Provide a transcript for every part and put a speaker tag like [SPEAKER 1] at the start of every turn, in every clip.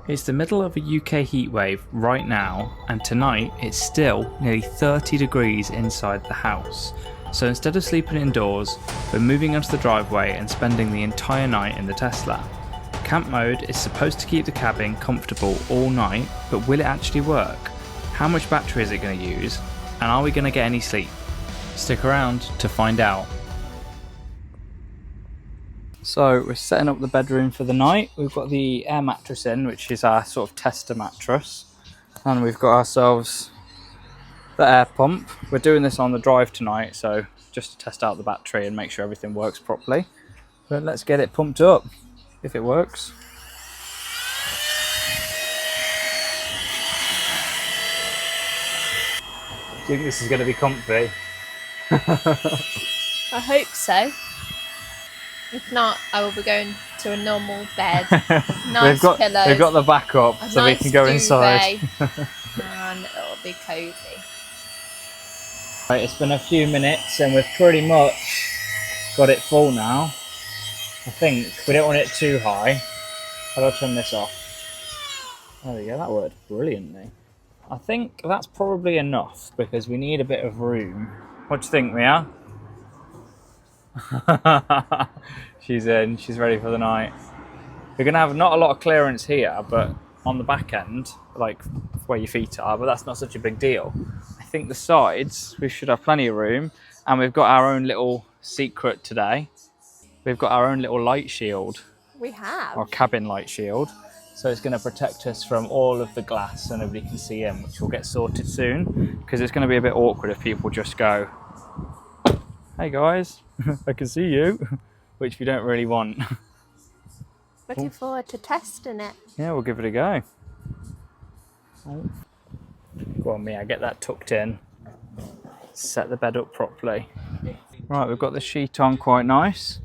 [SPEAKER 1] It's the middle of a UK heatwave right now, and tonight it's still nearly 30 degrees inside the house. So instead of sleeping indoors, we're moving onto the driveway and spending the entire night in the Tesla. Camp mode is supposed to keep the cabin comfortable all night, but will it actually work? How much battery is it going to use? And are we going to get any sleep? Stick around to find out. So we're setting up the bedroom for the night. We've got the air mattress in, which is our sort of tester mattress. And we've got ourselves the air pump. We're doing this on the drive tonight, so just to test out the battery and make sure everything works properly. But let's get it pumped up, if it works. Do you think this is going to be comfy?
[SPEAKER 2] I hope so. If not, I will be going to a normal bed. Nice pillows.
[SPEAKER 1] We've got the backup, so
[SPEAKER 2] nice
[SPEAKER 1] we can go inside.
[SPEAKER 2] And it'll be cosy.
[SPEAKER 1] Right, it's been a few minutes and we've pretty much got it full now. I think we don't want it too high. How do I turn this off? There we go, that worked brilliantly. I think that's probably enough because we need a bit of room. What do you think, Mia? She's in, she's ready for the night. We're going to have not a lot of clearance here, but on the back end, like where your feet are, but that's not such a big deal. I think the sides, we should have plenty of room, and we've got our own little secret today. We've got our own little light shield.
[SPEAKER 2] We have.
[SPEAKER 1] Our cabin light shield. So it's going to protect us from all of the glass so nobody can see in, which will get sorted soon, because it's going to be a bit awkward if people just go, "Hey guys, I can see you," which we don't really want.
[SPEAKER 2] Looking forward to testing it.
[SPEAKER 1] Yeah, we'll give it a go. Go on, Mia, get that tucked in. Set the bed up properly. Right, we've got the sheet on quite nice.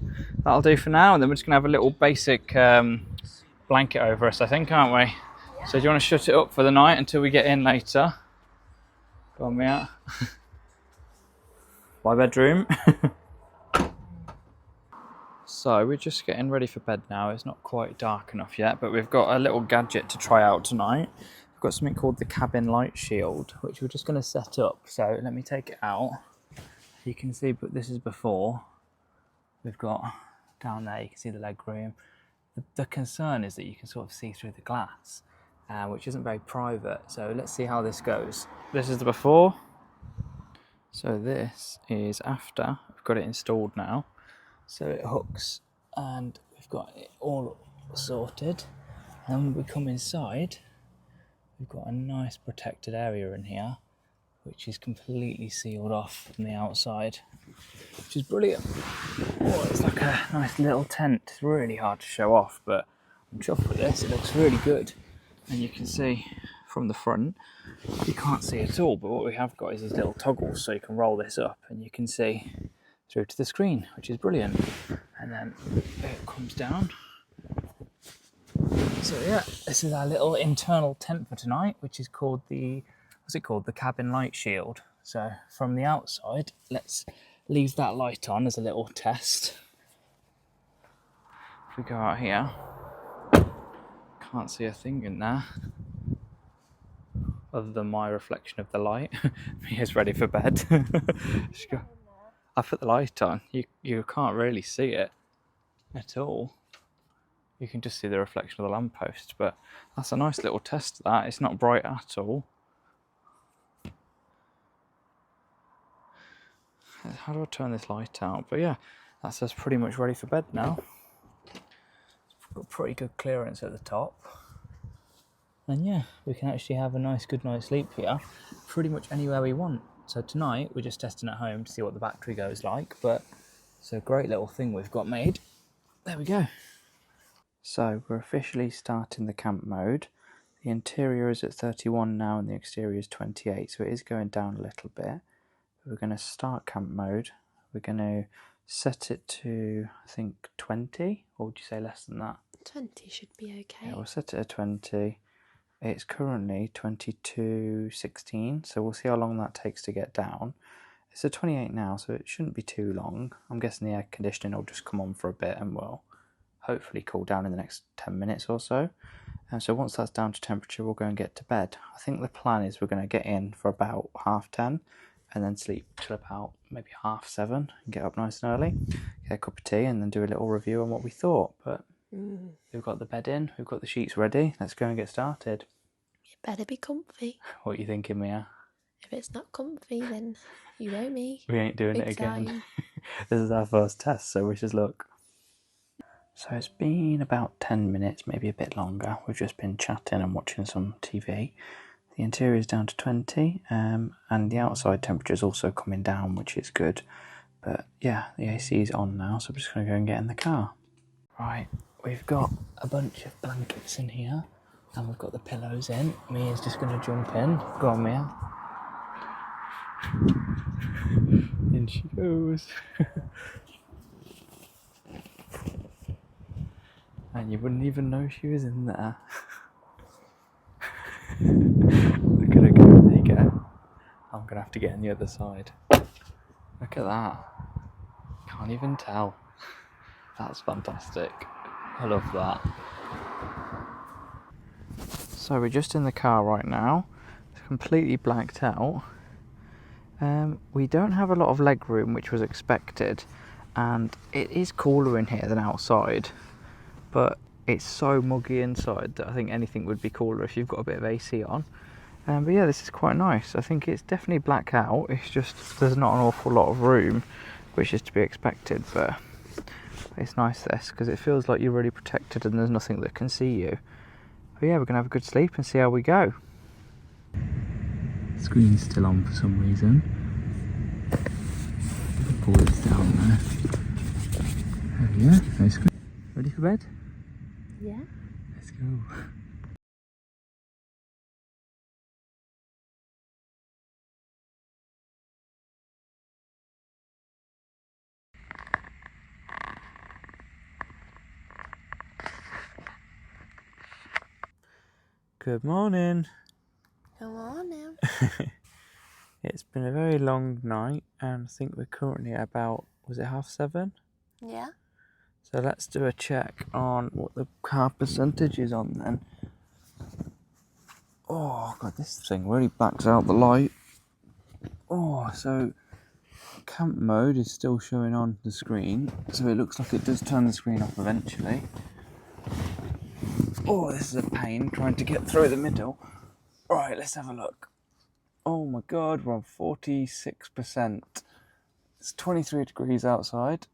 [SPEAKER 1] That'll do for now, and then we're just going to have a little basic blanket over us, I think, aren't we? Yeah. So do you want to shut it up for the night until we get in later? Go on, Mia. My bedroom. So we're just getting ready for bed now. It's not quite dark enough yet, but we've got a little gadget to try out tonight. We've got something called the cabin light shield, which we're just going to set up. So let me take it out. You can see, but this is before. We've got down there, you can see the leg room. The concern is that you can sort of see through the glass, which isn't very private. So let's see how this goes. This is the before. So this is after. We've got it installed now. So it hooks and we've got it all sorted. And when we come inside, we've got a nice protected area in here, which is completely sealed off from the outside, which is brilliant. Oh, it's like a nice little tent. It's really hard to show off, but I'm chuffed with this. It looks really good. And you can see from the front, you can't see at all, but what we have got is these little toggles, so you can roll this up and you can see through to the screen, which is brilliant. And then it comes down. So yeah, this is our little internal tent for tonight, which is called the, what's it called? The cabin light shield. So from the outside, let's leave that light on as a little test. If we go out here, can't see a thing in there other than my reflection of the light. Mia's ready for bed. I put the light on. You can't really see it at all. You can just see the reflection of the lamppost, but that's a nice little test, that. It's not bright at all. How do I turn this light out? But yeah, that's us pretty much ready for bed now. We've got pretty good clearance at the top. And yeah, we can actually have a nice good night's sleep here, pretty much anywhere we want. So tonight, we're just testing at home to see what the battery goes like, but it's a great little thing we've got made. There we go. So we're officially starting the camp mode. The interior is at 31 now and the exterior is 28, so it is going down a little bit. We're going to start camp mode. We're going to set it to, I think, 20, or would you say less than that?
[SPEAKER 2] 20 should be okay.
[SPEAKER 1] Yeah, we'll set it at 20. It's currently 22:16, so we'll see how long that takes to get down. It's at 28 now, so it shouldn't be too long. I'm guessing the air conditioning will just come on for a bit and will hopefully cool down in the next 10 minutes or so. And so once that's down to temperature, we'll go and get to bed. I think the plan is we're going to get in for about 10:30 and then sleep till about maybe 7:30 and get up nice and early, get a cup of tea and then do a little review on what we thought. But we've got the bed in, we've got the sheets ready. Let's go and get started.
[SPEAKER 2] You better be comfy.
[SPEAKER 1] What are you thinking, Mia?
[SPEAKER 2] If it's not comfy, then you owe me.
[SPEAKER 1] We ain't doing
[SPEAKER 2] Big
[SPEAKER 1] it again.
[SPEAKER 2] time.
[SPEAKER 1] This is our first test, so wish us luck. So it's been about 10 minutes, maybe a bit longer. We've just been chatting and watching some TV. The interior is down to 20, and the outside temperature is also coming down, which is good. But yeah, the AC is on now, so I'm just going to go and get in the car. Right, we've got a bunch of blankets in here, and we've got the pillows in. Mia's just going to jump in. Go on, Mia. In she goes. And you wouldn't even know she was in there. Look at her go. There you go. I'm going to have to get on the other side. Look at that. Can't even tell. That's fantastic. I love that. So we're just in the car right now. It's completely blacked out. We don't have a lot of leg room, which was expected. And it is cooler in here than outside. But it's so muggy inside that I think anything would be cooler if you've got a bit of AC on. But yeah, this is quite nice. I think it's definitely black out. It's just there's not an awful lot of room, which is to be expected. But it's nice this because it feels like you're really protected and there's nothing that can see you. But yeah, we're gonna have a good sleep and see how we go. Screen's still on for some reason. Pull this down there. There we go. No screen. Ready for bed?
[SPEAKER 2] Yeah.
[SPEAKER 1] Let's go. Good morning.
[SPEAKER 2] Come on now.
[SPEAKER 1] It's been a very long night and I think we're currently at about, was it 7:30?
[SPEAKER 2] Yeah.
[SPEAKER 1] So let's do a check on what the car percentage is on then. Oh god, this thing really backs out the light. Oh, so camp mode is still showing on the screen, so it looks like it does turn the screen off eventually. Oh, this is a pain trying to get through the middle. Right, let's have a look. Oh my god, we're on 46%. It's 23 degrees outside.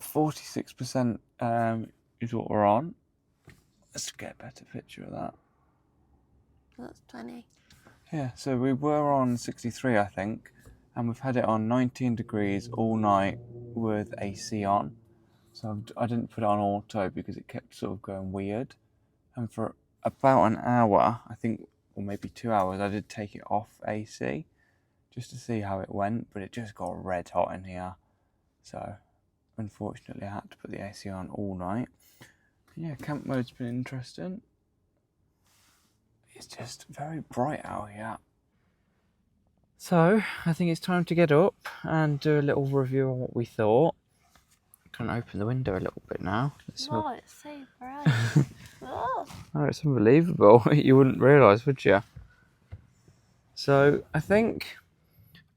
[SPEAKER 1] 46% is what we're on. Let's get a better picture of that.
[SPEAKER 2] That's 20.
[SPEAKER 1] Yeah, so we were on 63, I think, and we've had it on 19 degrees all night with AC on. So I didn't put it on auto because it kept sort of going weird. And for about an hour, I think, or maybe 2 hours, I did take it off AC just to see how it went, but it just got red hot in here. So unfortunately I had to put the AC on all night. But yeah, camp mode's been interesting. It's just very bright out here. So I think it's time to get up and do a little review on what we thought. Can open the window a little bit now.
[SPEAKER 2] Oh, it's so bright. Oh.
[SPEAKER 1] Oh, it's unbelievable. You wouldn't realise, would you? So I think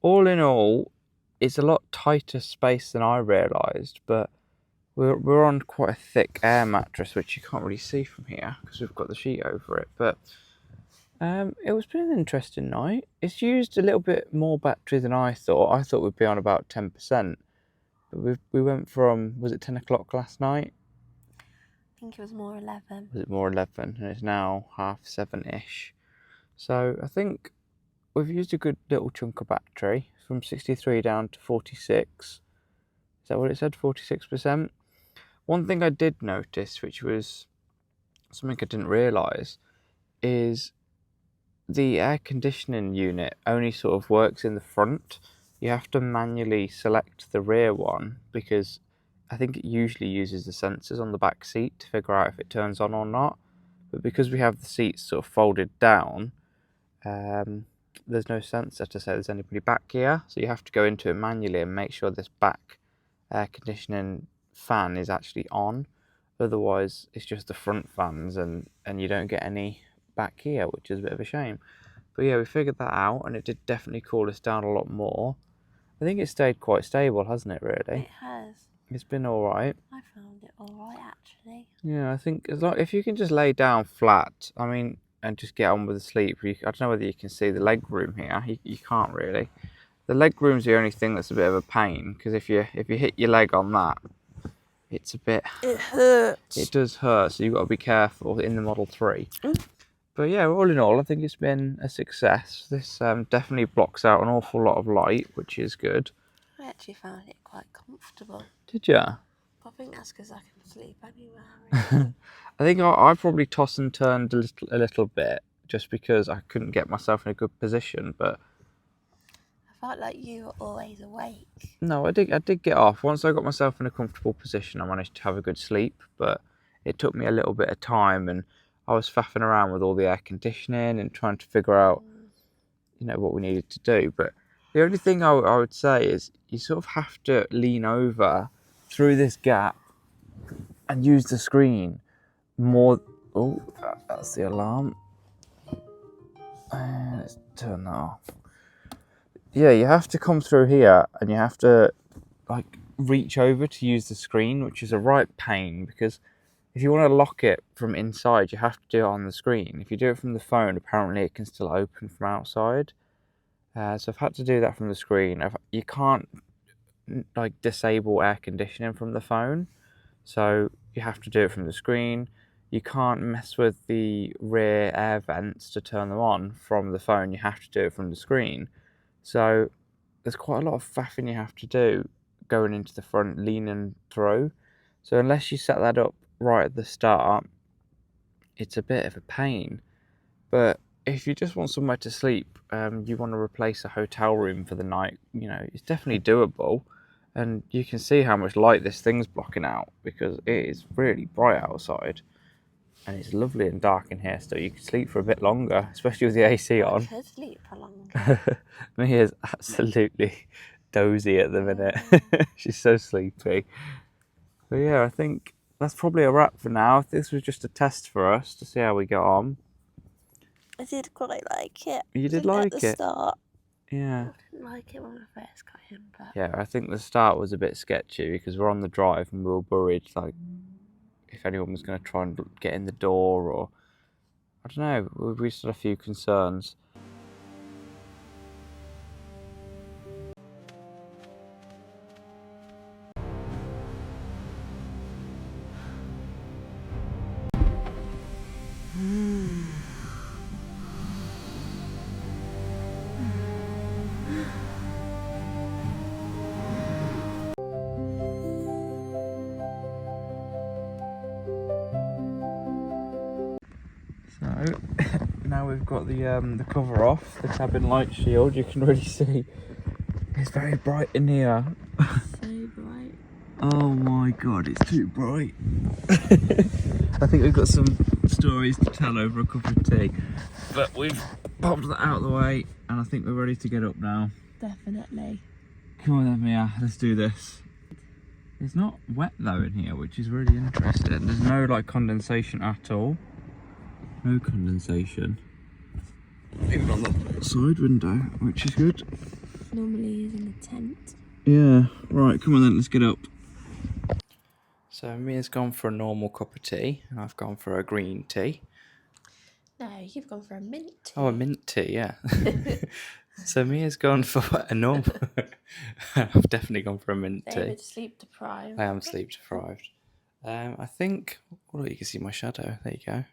[SPEAKER 1] all in all, it's a lot tighter space than I realised, but we're on quite a thick air mattress, which you can't really see from here because we've got the sheet over it. But it was been an interesting night. It's used a little bit more battery than I thought. I thought we'd be on about 10%. But we went from, was it 10 o'clock last night?
[SPEAKER 2] I think it was more 11.
[SPEAKER 1] Was it more 11? And it's now 7:30-ish. So I think we've used a good little chunk of battery from 63 down to 46. Is that what it said? 46%? One thing I did notice, which was something I didn't realise, is the air conditioning unit only sort of works in the front. You have to manually select the rear one because I think it usually uses the sensors on the back seat to figure out if it turns on or not. But because we have the seats sort of folded down, there's no sensor to say there's anybody back here. So you have to go into it manually and make sure this back air conditioning fan is actually on. Otherwise, it's just the front fans, and you don't get any back here, which is a bit of a shame. But yeah, we figured that out, and it did definitely cool us down a lot more. I think it stayed quite stable, hasn't it, really?
[SPEAKER 3] It has.
[SPEAKER 1] It's been alright.
[SPEAKER 3] I found it alright, actually.
[SPEAKER 1] Yeah, I think if you can just lay down flat, I mean, and just get on with the sleep. I don't know whether you can see the leg room here. You can't really. The leg room's the only thing that's a bit of a pain, because if you hit your leg on that, it's a bit...
[SPEAKER 3] It hurts.
[SPEAKER 1] It does hurt, so you've got to be careful in the Model 3. But yeah, all in all, I think it's been a success. This definitely blocks out an awful lot of light, which is good.
[SPEAKER 3] I actually found it quite comfortable.
[SPEAKER 1] Did you?
[SPEAKER 3] I think that's because I can sleep anywhere. Really.
[SPEAKER 1] I think I probably tossed and turned a little bit, just because I couldn't get myself in a good position, but...
[SPEAKER 3] I felt like you were always awake.
[SPEAKER 1] No, I did get off. Once I got myself in a comfortable position, I managed to have a good sleep, but it took me a little bit of time, and I was faffing around with all the air conditioning and trying to figure out, what we needed to do. But the only thing I would say is you sort of have to lean over through this gap and use the screen more. Oh, that's the alarm. Let's turn that off. Yeah, you have to come through here, and you have to reach over to use the screen, which is a right pain, because if you want to lock it from inside, you have to do it on the screen. If you do it from the phone, apparently it can still open from outside. So I've had to do that from the screen. You can't disable air conditioning from the phone, so you have to do it from the screen. You can't mess with the rear air vents to turn them on from the phone. You have to do it from the screen. So there's quite a lot of faffing you have to do going into the front, leaning through. So unless you set that up right at the start, it's a bit of a pain. But if you just want somewhere to sleep, you want to replace a hotel room for the night, it's definitely doable. And you can see how much light this thing's blocking out, because it is really bright outside. And it's lovely and dark in here, so you can sleep for a bit longer, especially with the AC on.
[SPEAKER 3] I could sleep for longer.
[SPEAKER 1] Mia's absolutely dozy at the minute. She's so sleepy. But yeah, I think that's probably a wrap for now. This was just a test for us to see how we got on.
[SPEAKER 3] I did quite like it.
[SPEAKER 1] You did
[SPEAKER 3] Didn't
[SPEAKER 1] like
[SPEAKER 3] at the
[SPEAKER 1] it?
[SPEAKER 3] start.
[SPEAKER 1] Yeah.
[SPEAKER 3] I didn't like it when I first got in, but...
[SPEAKER 1] Yeah, I think the start was a bit sketchy, because we're on the drive and we were worried, if anyone was going to try and get in the door, or I don't know, we just had a few concerns. So now we've got the cover off, the cabin light shield. You can really see it's very bright in here.
[SPEAKER 3] So bright.
[SPEAKER 1] Oh my god, it's too bright. I think we've got some stories to tell over a cup of tea, but we've popped that out of the way, and I think we're ready to get up now.
[SPEAKER 3] Definitely.
[SPEAKER 1] Come on then, Mia, let's do this. It's not wet though in here, which is really interesting. There's no condensation at all. No condensation. Even on the side window, which is good.
[SPEAKER 3] Normally is in a tent.
[SPEAKER 1] Yeah, right, come on then, let's get up. So Mia's gone for a normal cup of tea, and I've gone for a green tea.
[SPEAKER 3] No, you've gone for a mint tea.
[SPEAKER 1] Oh, a mint tea, yeah. So Mia's gone for a normal... I've definitely gone for a mint tea.
[SPEAKER 3] David's sleep deprived.
[SPEAKER 1] I am sleep deprived. I think... Oh, you can see my shadow. There you go.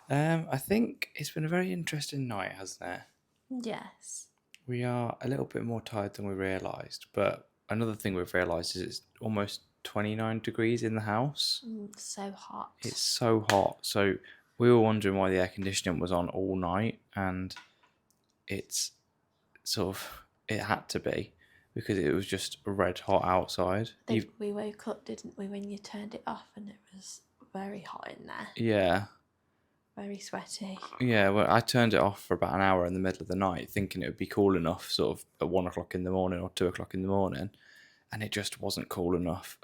[SPEAKER 1] I think it's been a very interesting night, hasn't it?
[SPEAKER 3] Yes.
[SPEAKER 1] We are a little bit more tired than we realised, but another thing we've realised is it's almost 29 degrees in the house.
[SPEAKER 3] So hot.
[SPEAKER 1] It's so hot. So we were wondering why the air conditioning was on all night, and it's it had to be, because it was just red hot outside.
[SPEAKER 3] I think we woke up, didn't we, when you turned it off, and it was very hot in there.
[SPEAKER 1] Yeah.
[SPEAKER 3] Very sweaty.
[SPEAKER 1] Yeah, well, I turned it off for about an hour in the middle of the night, thinking it would be cool enough at 1 o'clock in the morning or 2 o'clock in the morning, and it just wasn't cool enough.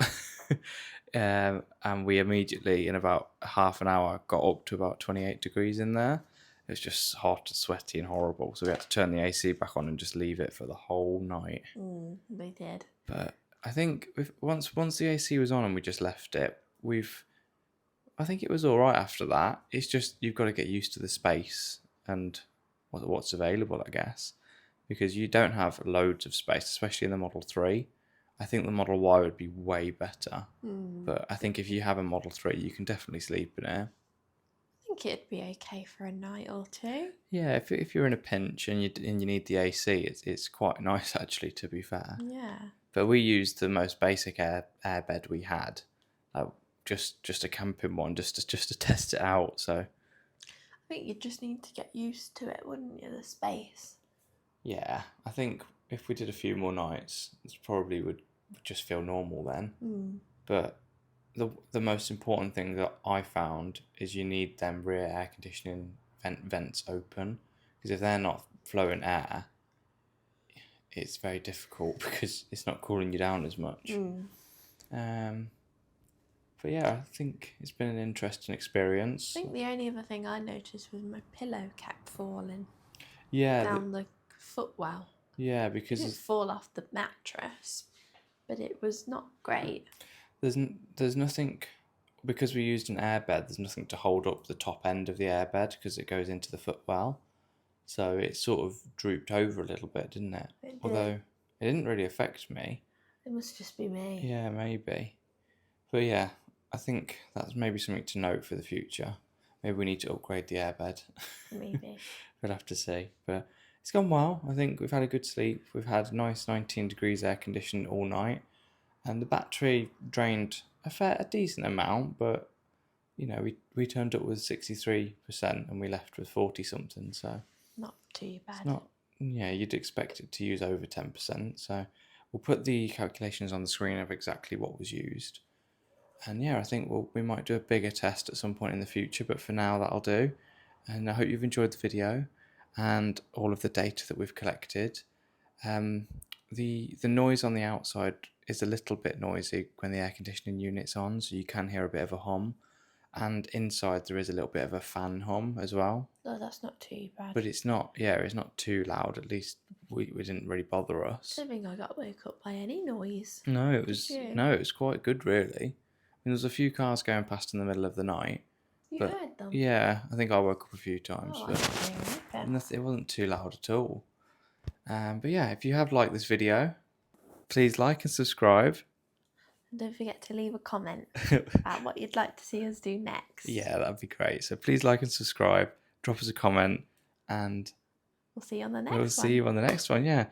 [SPEAKER 1] And we immediately, in about half an hour, got up to about 28 degrees in there. It was just hot, sweaty, and horrible. So we had to turn the AC back on and just leave it for the whole night.
[SPEAKER 3] We did.
[SPEAKER 1] But I think once the AC was on and we just left it, I think it was all right after that. It's just you've got to get used to the space and what's available, I guess, because you don't have loads of space, especially in the Model 3. I think the Model Y would be way better. But I think if you have a Model 3, you can definitely sleep in it.
[SPEAKER 3] I think it'd be okay for a night or two.
[SPEAKER 1] Yeah, if you're in a pinch and you need the AC, it's quite nice actually, to be fair.
[SPEAKER 3] Yeah.
[SPEAKER 1] But we used the most basic airbed we had, just a camping one, just to test it out. So
[SPEAKER 3] I think you just need to get used to it, wouldn't you? The space.
[SPEAKER 1] yeah, I think if we did a few more nights, it probably would just feel normal then. But the most important thing that I found is you need them rear air conditioning vents open, because if they're not flowing air, it's very difficult because it's not cooling you down as much. But yeah, I think it's been an interesting experience.
[SPEAKER 3] I think the only other thing I noticed was my pillow kept falling
[SPEAKER 1] down
[SPEAKER 3] the footwell.
[SPEAKER 1] Yeah,
[SPEAKER 3] It
[SPEAKER 1] because
[SPEAKER 3] didn't fall off the mattress, but it was not great.
[SPEAKER 1] there's nothing, because we used an airbed, there's nothing to hold up the top end of the airbed because it goes into the footwell. So it sort of drooped over a little bit, didn't it?
[SPEAKER 3] It did.
[SPEAKER 1] Although it didn't really affect me.
[SPEAKER 3] It must just be me.
[SPEAKER 1] Yeah, maybe. But yeah, I think that's maybe something to note for the future. Maybe we need to upgrade the airbed.
[SPEAKER 3] Maybe.
[SPEAKER 1] We'll have to see. But it's gone well. I think we've had a good sleep. We've had nice 19 degrees air conditioned all night. And the battery drained a decent amount, but you know, we turned up with 63% and we left with 40 something, so
[SPEAKER 3] Not too bad.
[SPEAKER 1] it's not, yeah, you'd expect it to use over 10%. So we'll put the calculations on the screen of exactly what was used. And yeah, I think we might do a bigger test at some point in the future, but for now that'll do. And I hope you've enjoyed the video and all of the data that we've collected. The noise on the outside is a little bit noisy when the air conditioning unit's on, so you can hear a bit of a hum. And inside there is a little bit of a fan hum as well.
[SPEAKER 3] No, that's not too bad.
[SPEAKER 1] But it's not too loud. At least we didn't really bother us.
[SPEAKER 3] I don't think I got woke up by any noise.
[SPEAKER 1] No, it was quite good really. I mean, there was a few cars going past in the middle of the night.
[SPEAKER 3] You
[SPEAKER 1] but,
[SPEAKER 3] heard them?
[SPEAKER 1] Yeah, I think I woke up a few times.
[SPEAKER 3] Oh,
[SPEAKER 1] but
[SPEAKER 3] I didn't hear anything.
[SPEAKER 1] it wasn't too loud at all. But yeah, if you have liked this video, please like and subscribe.
[SPEAKER 3] And don't forget to leave a comment about what you'd like to see us do next.
[SPEAKER 1] Yeah, that'd be great. So please like and subscribe, drop us a comment, and
[SPEAKER 3] We'll see you on the next one.
[SPEAKER 1] we'll see you on the next one. Yeah.